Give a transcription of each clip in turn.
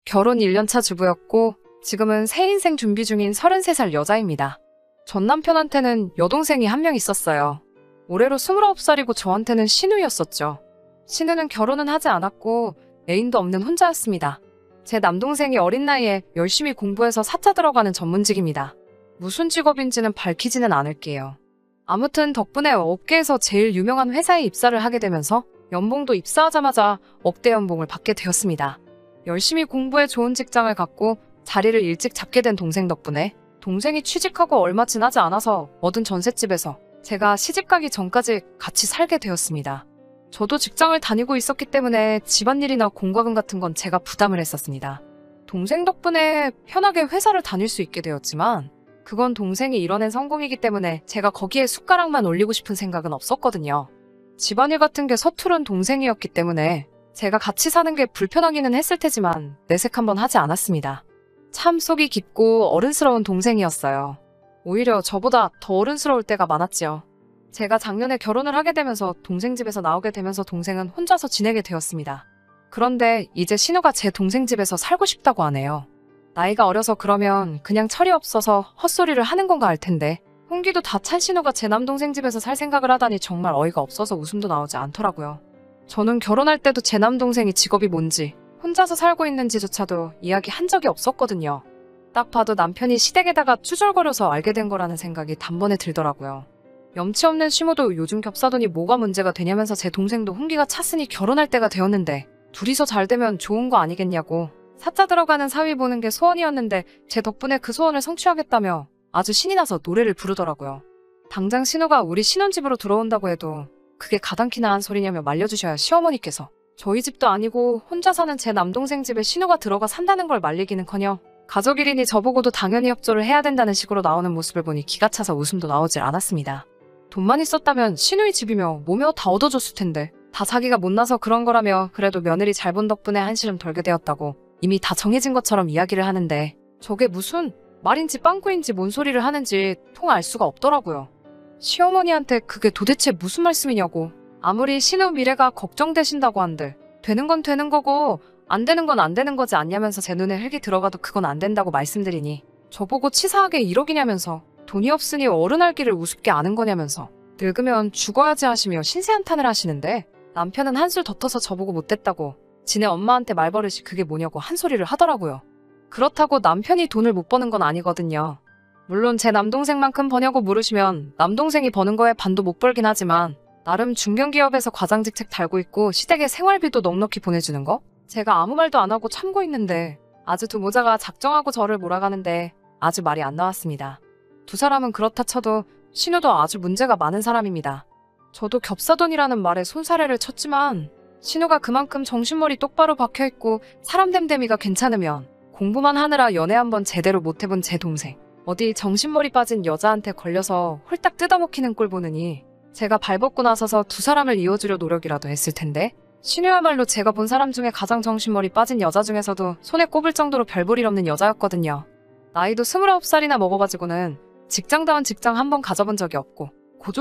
결혼 1년차 주부였고 지금은 새 인생 준비 중인 33살 여자입니다. 전 남편한테는 여동생이 한 명 있었어요. 올해로 29살이고 저한테는 신우였었죠. 신우는 결혼은 하지 않았고 애인도 없는 혼자였습니다. 제 남동생이 어린 나이에 열심히 공부해서 사자 들어가는 전문직입니다. 무슨 직업인지는 밝히지는 않을게요. 아무튼 덕분에 업계에서 제일 유명한 회사에 입사를 하게 되면서 연봉도 입사하자마자 억대 연봉을 받게 되었습니다. 열심히 공부해 좋은 직장을 갖고 자리를 일찍 잡게 된 동생 덕분에 동생이 취직하고 얼마 지나지 않아서 얻은 전셋집에서 제가 시집가기 전까지 같이 살게 되었습니다. 저도 직장을 다니고 있었기 때문에 집안일이나 공과금 같은 건 제가 부담을 했었습니다. 동생 덕분에 편하게 회사를 다닐 수 있게 되었지만 그건 동생이 이뤄낸 성공이기 때문에 제가 거기에 숟가락만 올리고 싶은 생각은 없었거든요. 집안일 같은 게 서투른 동생이었기 때문에 제가 같이 사는 게 불편하기는 했을 테지만 내색 한번 하지 않았습니다. 참 속이 깊고 어른스러운 동생이었어요. 오히려 저보다 더 어른스러울 때가 많았지요. 제가 작년에 결혼을 하게 되면서 동생 집에서 나오게 되면서 동생은 혼자서 지내게 되었습니다. 그런데 이제 신우가 제 동생 집에서 살고 싶다고 하네요. 나이가 어려서 그러면 그냥 철이 없어서 헛소리를 하는 건가 할 텐데 홍기도 다 찬 신우가 제 남동생 집에서 살 생각을 하다니 정말 어이가 없어서 웃음도 나오지 않더라고요. 저는 결혼할 때도 제 남동생이 직업이 뭔지 혼자서 살고 있는지조차도 이야기한 적이 없었거든요. 딱 봐도 남편이 시댁에다가 투절거려서 알게 된 거라는 생각이 단번에 들더라고요. 염치 없는 시모도 요즘 겹사돈이 뭐가 문제가 되냐면서 제 동생도 홍기가 찼으니 결혼할 때가 되었는데 둘이서 잘 되면 좋은 거 아니겠냐고 사자 들어가는 사위 보는 게 소원이었는데 제 덕분에 그 소원을 성취하겠다며 아주 신이 나서 노래를 부르더라고요. 당장 신우가 우리 신혼집으로 들어온다고 해도 그게 가당키나 한 소리냐며 말려주셔야 시어머니께서 저희 집도 아니고 혼자 사는 제 남동생 집에 신우가 들어가 산다는 걸 말리기는커녕 가족일이니 저보고도 당연히 협조를 해야 된다는 식으로 나오는 모습을 보니 기가 차서 웃음도 나오질 않았습니다. 돈만 있었다면 신우의 집이며 뭐며 다 얻어줬을 텐데 다 자기가 못나서 그런 거라며 그래도 며느리 잘 본 덕분에 한시름 덜게 되었다고 이미 다 정해진 것처럼 이야기를 하는데 저게 무슨 말인지 빵꾸인지 뭔 소리를 하는지 통 알 수가 없더라고요. 시어머니한테 그게 도대체 무슨 말씀이냐고 아무리 신우 미래가 걱정되신다고 한들 되는 건 되는 거고 안 되는 건 안 되는 거지 않냐면서 제 눈에 흙이 들어가도 그건 안 된다고 말씀드리니 저보고 치사하게 1억이냐면서 돈이 없으니 어른 알기를 우습게 아는 거냐면서 늙으면 죽어야지 하시며 신세한탄을 하시는데 남편은 한술 더 터서 저보고 못됐다고 지네 엄마한테 말버릇이 그게 뭐냐고 한 소리를 하더라고요. 그렇다고 남편이 돈을 못 버는 건 아니거든요. 물론 제 남동생만큼 버냐고 물으시면 남동생이 버는 거에 반도 못 벌긴 하지만 나름 중견기업에서 과장직책 달고 있고 시댁에 생활비도 넉넉히 보내주는 거? 제가 아무 말도 안 하고 참고 있는데 아주 두 모자가 작정하고 저를 몰아가는데 아주 말이 안 나왔습니다. 두 사람은 그렇다 쳐도 신우도 아주 문제가 많은 사람입니다. 저도 겹사돈이라는 말에 손사래를 쳤지만 신우가 그만큼 정신머리 똑바로 박혀있고 사람 됨됨이가 괜찮으면 공부만 하느라 연애 한번 제대로 못해본 제 동생 어디 정신머리 빠진 여자한테 걸려서 홀딱 뜯어먹히는 꼴 보느니 제가 발벗고 나서서 두 사람을 이어주려 노력이라도 했을 텐데 신우야말로 제가 본 사람 중에 가장 정신머리 빠진 여자 중에서도 손에 꼽을 정도로 별볼일 없는 여자였거든요. 나이도 29살이나 먹어가지고는 직장다운 직장 한번 가져본 적이 없고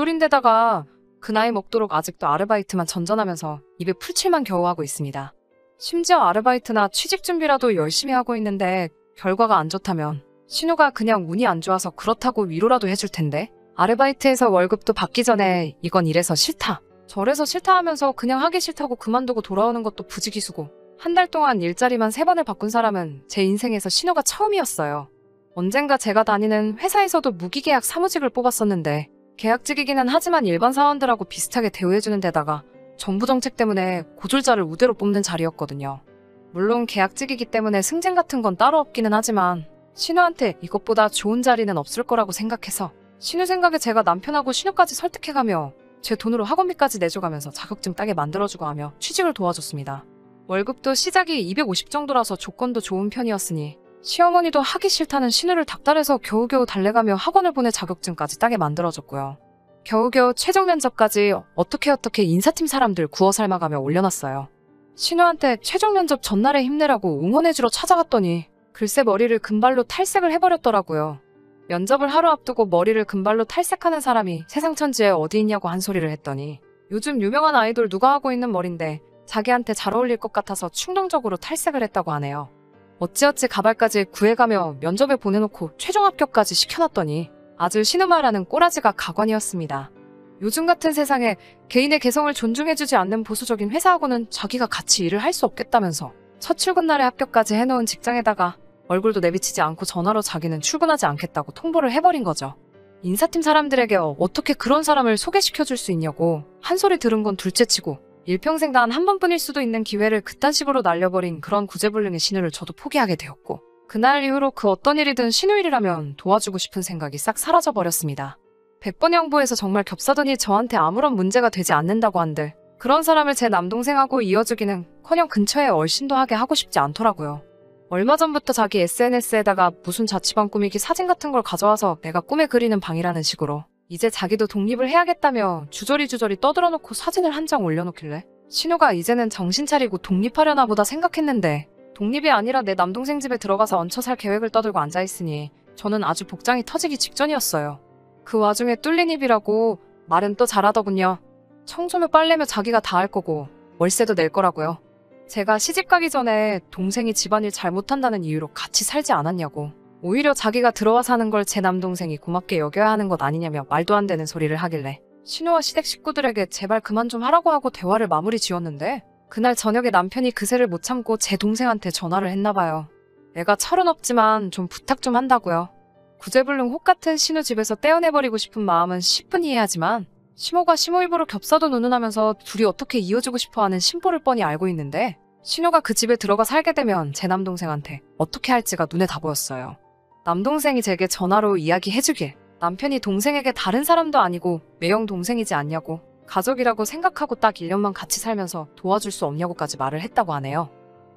고졸인데다가 그 나이 먹도록 아직도 아르바이트만 전전하면서 입에 풀칠만 겨우 하고 있습니다. 심지어 아르바이트나 취직 준비라도 열심히 하고 있는데 결과가 안 좋다면 신우가 그냥 운이 안 좋아서 그렇다고 위로라도 해줄 텐데 아르바이트에서 월급도 받기 전에 이건 이래서 싫다 저래서 싫다 하면서 그냥 하기 싫다고 그만두고 돌아오는 것도 부지기수고 한 달 동안 일자리만 3번을 바꾼 사람은 제 인생에서 신우가 처음이었어요. 언젠가 제가 다니는 회사에서도 무기계약 사무직을 뽑았었는데 계약직이기는 하지만 일반 사원들하고 비슷하게 대우해주는 데다가 정부 정책 때문에 고졸자를 우대로 뽑는 자리였거든요. 물론 계약직이기 때문에 승진 같은 건 따로 없기는 하지만 신우한테 이것보다 좋은 자리는 없을 거라고 생각해서 신우 생각에 제가 남편하고 신우까지 설득해가며 제 돈으로 학원비까지 내줘가면서 자격증 따게 만들어주고 하며 취직을 도와줬습니다. 월급도 시작이 250 정도라서 조건도 좋은 편이었으니 시어머니도 하기 싫다는 신우를 닥달해서 겨우겨우 달래가며 학원을 보내 자격증까지 따게 만들어줬고요. 겨우겨우 최종 면접까지 어떻게 인사팀 사람들 구워 삶아가며 올려놨어요. 신우한테 최종 면접 전날에 힘내라고 응원해주러 찾아갔더니 글쎄 머리를 금발로 탈색을 해버렸더라고요. 면접을 하루 앞두고 머리를 금발로 탈색하는 사람이 세상 천지에 어디 있냐고 한 소리를 했더니 요즘 유명한 아이돌 누가 하고 있는 머린데 자기한테 잘 어울릴 것 같아서 충동적으로 탈색을 했다고 하네요. 어찌어찌 가발까지 구해가며 면접에 보내놓고 최종 합격까지 시켜놨더니 아들 신우마라는 꼬라지가 가관이었습니다. 요즘 같은 세상에 개인의 개성을 존중해주지 않는 보수적인 회사하고는 자기가 같이 일을 할 수 없겠다면서 첫 출근날에 합격까지 해놓은 직장에다가 얼굴도 내비치지 않고 전화로 자기는 출근하지 않겠다고 통보를 해버린 거죠. 인사팀 사람들에게 어떻게 그런 사람을 소개시켜줄 수 있냐고 한 소리 들은 건 둘째치고 일평생 단 한 번뿐일 수도 있는 기회를 그딴 식으로 날려버린 그런 구제불능의 신우를 저도 포기하게 되었고, 그날 이후로 그 어떤 일이든 신우 일이라면 도와주고 싶은 생각이 싹 사라져버렸습니다. 100번 양보해서 정말 겹사더니 저한테 아무런 문제가 되지 않는다고 한들 그런 사람을 제 남동생하고 이어주기는커녕 근처에 얼씬도 하게 하고 싶지 않더라고요. 얼마 전부터 자기 SNS에다가 무슨 자취방 꾸미기 사진 같은 걸 가져와서 내가 꿈에 그리는 방이라는 식으로 이제 자기도 독립을 해야겠다며 주저리 떠들어놓고 사진을 한 장 올려놓길래 신우가 이제는 정신 차리고 독립하려나 보다 생각했는데, 독립이 아니라 내 남동생 집에 들어가서 얹혀 살 계획을 떠들고 앉아있으니 저는 아주 복장이 터지기 직전이었어요. 그 와중에 뚫린 입이라고 말은 또 잘하더군요. 청소며 빨래며 자기가 다 할 거고 월세도 낼 거라고요. 제가 시집가기 전에 동생이 집안일 잘못한다는 이유로 같이 살지 않았냐고, 오히려 자기가 들어와 사는 걸 제 남동생이 고맙게 여겨야 하는 것 아니냐며 말도 안 되는 소리를 하길래 신우와 시댁 식구들에게 제발 그만 좀 하라고 하고 대화를 마무리 지었는데, 그날 저녁에 남편이 그새를 못 참고 제 동생한테 전화를 했나봐요. 애가 철은 없지만 좀 부탁 좀 한다고요. 구제불능 혹 같은 신우 집에서 떼어내버리고 싶은 마음은 10분 이해하지만 시모가 시모 입으로 겹사도 누는하면서 둘이 어떻게 이어주고 싶어하는 심보를 뻔히 알고 있는데, 신우가 그 집에 들어가 살게 되면 제 남동생한테 어떻게 할지가 눈에 다 보였어요. 남동생이 제게 전화로 이야기해주길 남편이 동생에게 다른 사람도 아니고 매형 동생이지 않냐고, 가족이라고 생각하고 딱 1년만 같이 살면서 도와줄 수 없냐고까지 말을 했다고 하네요.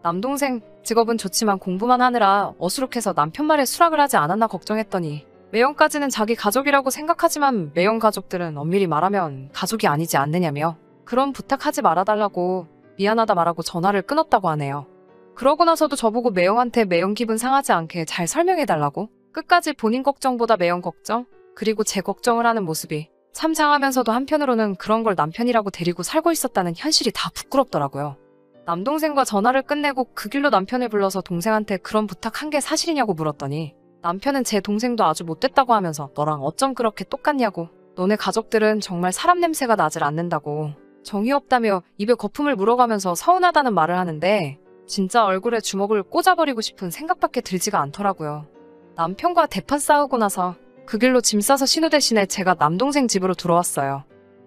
남동생 직업은 좋지만 공부만 하느라 어수룩해서 남편 말에 수락을 하지 않았나 걱정했더니 매형까지는 자기 가족이라고 생각하지만 매형 가족들은 엄밀히 말하면 가족이 아니지 않느냐며 그런 부탁하지 말아달라고 미안하다 말하고 전화를 끊었다고 하네요. 그러고 나서도 저보고 매형한테 매형 기분 상하지 않게 잘 설명해달라고 끝까지 본인 걱정보다 매형 걱정, 그리고 제 걱정을 하는 모습이 참 상하면서도 한편으로는 그런 걸 남편이라고 데리고 살고 있었다는 현실이 다 부끄럽더라고요. 남동생과 전화를 끝내고 그 길로 남편을 불러서 동생한테 그런 부탁한 게 사실이냐고 물었더니 남편은 제 동생도 아주 못됐다고 하면서 너랑 어쩜 그렇게 똑같냐고, 너네 가족들은 정말 사람 냄새가 나질 않는다고 정이 없다며 입에 거품을 물어가면서 서운하다는 말을 하는데, 진짜 얼굴에 주먹을 꽂아버리고 싶은 생각밖에 들지가 않더라고요. 남편과 대판 싸우고 나서 그 길로 짐 싸서 신우 대신에 제가 남동생 집으로 들어왔어요.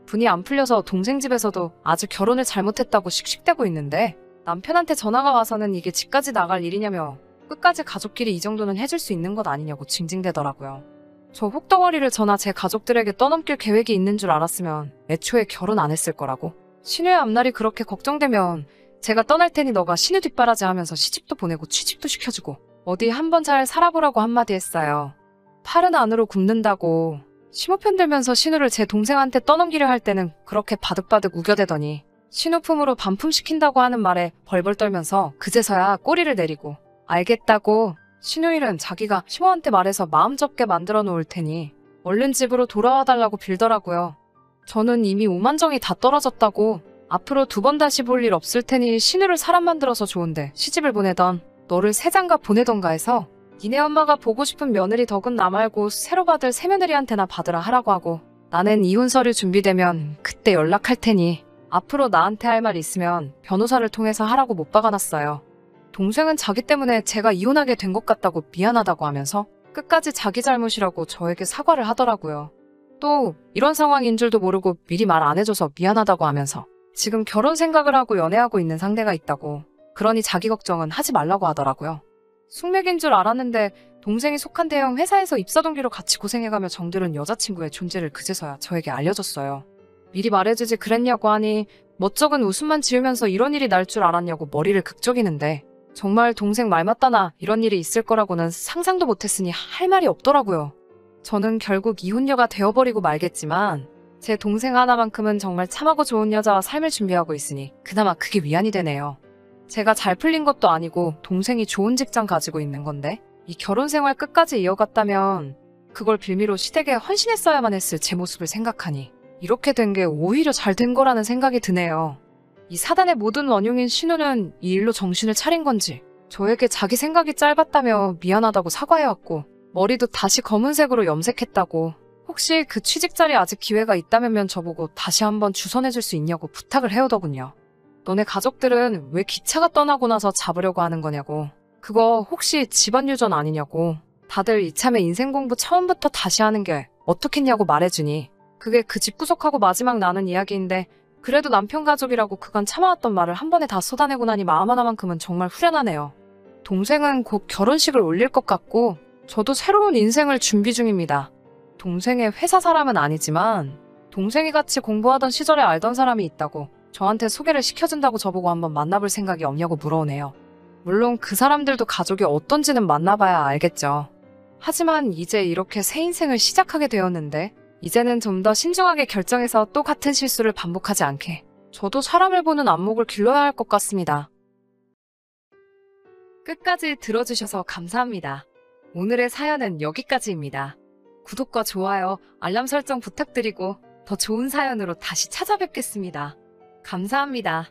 분이 안 풀려서 동생 집에서도 아직 결혼을 잘못했다고 씩씩대고 있는데, 남편한테 전화가 와서는 이게 집까지 나갈 일이냐며 끝까지 가족끼리 이 정도는 해줄 수 있는 것 아니냐고 징징대더라고요. 저 혹덩어리를 저나 제 가족들에게 떠넘길 계획이 있는 줄 알았으면 애초에 결혼 안 했을 거라고, 신우의 앞날이 그렇게 걱정되면 제가 떠날 테니 너가 신우 뒷바라지 하면서 시집도 보내고 취직도 시켜주고 어디 한번 잘 살아보라고 한마디 했어요. 팔은 안으로 굽는다고 시모 편들면서 신우를 제 동생한테 떠넘기려 할 때는 그렇게 바득바득 우겨대더니 신우 품으로 반품시킨다고 하는 말에 벌벌 떨면서 그제서야 꼬리를 내리고 알겠다고, 신우 일은 자기가 시모한테 말해서 마음 접게 만들어 놓을 테니 얼른 집으로 돌아와 달라고 빌더라고요. 저는 이미 오만정이 다 떨어졌다고, 앞으로 2번 다시 볼 일 없을 테니 신우를 사람 만들어서 좋은데 시집을 보내던 너를 새장가 보내던가 해서 니네 엄마가 보고 싶은 며느리 덕은 나 말고 새로 받을 새며느리한테나 받으라 하라고 하고, 나는 이혼 서류 준비되면 그때 연락할 테니 앞으로 나한테 할 말 있으면 변호사를 통해서 하라고 못 박아놨어요. 동생은 자기 때문에 제가 이혼하게 된 것 같다고 미안하다고 하면서 끝까지 자기 잘못이라고 저에게 사과를 하더라고요. 또 이런 상황인 줄도 모르고 미리 말 안 해줘서 미안하다고 하면서 지금 결혼 생각을 하고 연애하고 있는 상대가 있다고, 그러니 자기 걱정은 하지 말라고 하더라고요. 숙맥인 줄 알았는데 동생이 속한 대형 회사에서 입사 동기로 같이 고생해가며 정들은 여자친구의 존재를 그제서야 저에게 알려줬어요. 미리 말해주지 그랬냐고 하니 멋쩍은 웃음만 지으면서 이런 일이 날 줄 알았냐고 머리를 극적이는데, 정말 동생 말 맞다나 이런 일이 있을 거라고는 상상도 못했으니 할 말이 없더라고요. 저는 결국 이혼녀가 되어버리고 말겠지만 제 동생 하나만큼은 정말 참하고 좋은 여자와 삶을 준비하고 있으니 그나마 그게 위안이 되네요. 제가 잘 풀린 것도 아니고 동생이 좋은 직장 가지고 있는 건데 이 결혼 생활 끝까지 이어갔다면 그걸 빌미로 시댁에 헌신했어야만 했을 제 모습을 생각하니 이렇게 된 게 오히려 잘 된 거라는 생각이 드네요. 이 사단의 모든 원흉인 신우는 이 일로 정신을 차린 건지 저에게 자기 생각이 짧았다며 미안하다고 사과해왔고, 머리도 다시 검은색으로 염색했다고, 혹시 그 취직 자리 아직 기회가 있다면 저보고 다시 한번 주선해줄 수 있냐고 부탁을 해오더군요. 너네 가족들은 왜 기차가 떠나고 나서 잡으려고 하는 거냐고, 그거 혹시 집안 유전 아니냐고, 다들 이참에 인생 공부 처음부터 다시 하는 게 어떻겠냐고 말해주니, 그게 그 집구석하고 마지막 나눈 이야기인데, 그래도 남편 가족이라고 그간 참아왔던 말을 한 번에 다 쏟아내고 나니 마음 하나만큼은 정말 후련하네요. 동생은 곧 결혼식을 올릴 것 같고, 저도 새로운 인생을 준비 중입니다. 동생의 회사 사람은 아니지만, 동생이 같이 공부하던 시절에 알던 사람이 있다고 저한테 소개를 시켜준다고 저보고 한번 만나볼 생각이 없냐고 물어오네요. 물론 그 사람들도 가족이 어떤지는 만나봐야 알겠죠. 하지만 이제 이렇게 새 인생을 시작하게 되었는데, 이제는 좀 더 신중하게 결정해서 또 같은 실수를 반복하지 않게 저도 사람을 보는 안목을 길러야 할 것 같습니다. 끝까지 들어주셔서 감사합니다. 오늘의 사연은 여기까지입니다. 구독과 좋아요, 알람 설정 부탁드리고 더 좋은 사연으로 다시 찾아뵙겠습니다. 감사합니다.